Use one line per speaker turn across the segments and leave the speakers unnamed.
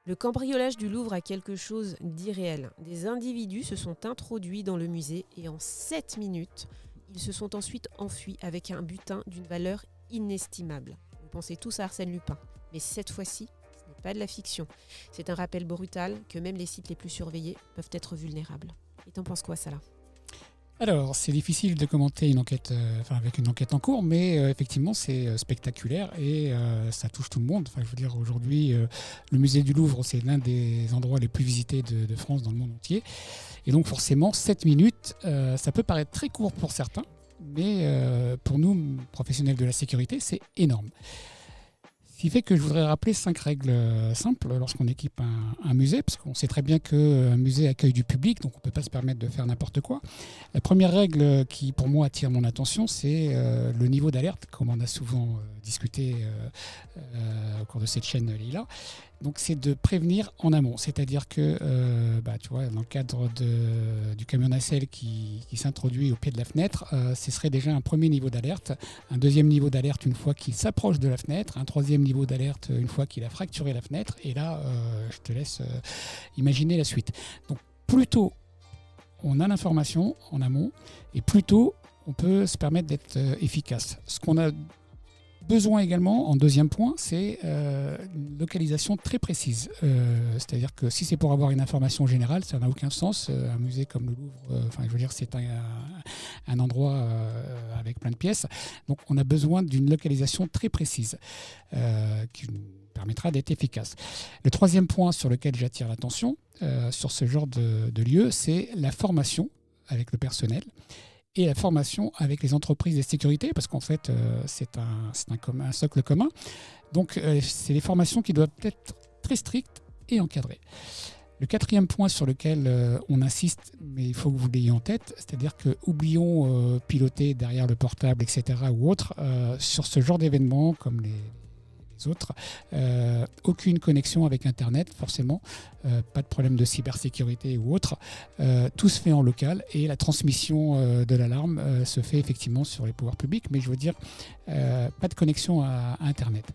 Le cambriolage du Louvre a quelque chose d'irréel. Des individus se sont introduits dans le musée et en 7 minutes, ils se sont ensuite enfuis avec un butin d'une valeur inestimable. Vous pensez tous à Arsène Lupin, mais cette fois-ci, ce n'est pas de la fiction. C'est un rappel brutal que même les sites les plus surveillés peuvent être vulnérables. Et t'en penses quoi, Salah ?
Alors, c'est difficile de commenter une enquête, avec une enquête en cours, mais effectivement, c'est spectaculaire et ça touche tout le monde. Enfin, je veux dire, aujourd'hui, le musée du Louvre, c'est l'un des endroits les plus visités de France dans le monde entier. Et donc, forcément, 7 minutes, ça peut paraître très court pour certains, mais pour nous, professionnels de la sécurité, c'est énorme. Ce qui fait que je voudrais rappeler 5 règles simples lorsqu'on équipe un musée, parce qu'on sait très bien qu'un musée accueille du public, donc on ne peut pas se permettre de faire n'importe quoi. La première règle qui, pour moi, attire mon attention, c'est le niveau d'alerte, comme on a souvent discuté au cours de cette chaîne Lila. Donc, c'est de prévenir en amont. C'est-à-dire que, tu vois, dans le cadre du camion nacelle qui s'introduit au pied de la fenêtre, ce serait déjà un premier niveau d'alerte, un deuxième niveau d'alerte une fois qu'il s'approche de la fenêtre, un troisième niveau d'alerte une fois qu'il a fracturé la fenêtre. Et là, je te laisse imaginer la suite. Donc, plus tôt on a l'information en amont, et plus tôt on peut se permettre d'être efficace. Ce qu'on a besoin également, en deuxième point, c'est une localisation très précise. C'est-à-dire que si c'est pour avoir une information générale, ça n'a aucun sens. Un musée comme le Louvre, je veux dire, c'est un endroit avec plein de pièces. Donc on a besoin d'une localisation très précise qui nous permettra d'être efficace. Le troisième point sur lequel j'attire l'attention sur ce genre de lieu, c'est la formation avec le personnel et la formation avec les entreprises de sécurité, parce qu'en fait, c'est un socle commun. Donc, c'est des formations qui doivent être très strictes et encadrées. Le quatrième point sur lequel on insiste, mais il faut que vous l'ayez en tête, c'est-à-dire que oublions piloter derrière le portable, etc. ou autre, sur ce genre d'événements comme les autres, aucune connexion avec Internet, forcément, pas de problème de cybersécurité ou autre, tout se fait en local et la transmission de l'alarme se fait effectivement sur les pouvoirs publics, mais je veux dire, pas de connexion à Internet.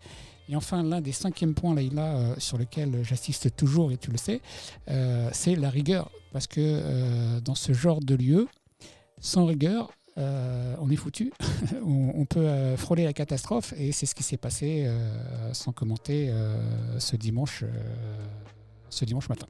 Et enfin, l'un des cinquièmes points, Leïla, sur lequel j'assiste toujours, et tu le sais, c'est la rigueur, parce que dans ce genre de lieu, sans rigueur, on est foutu. On peut frôler la catastrophe et c'est ce qui s'est passé sans commenter ce dimanche matin.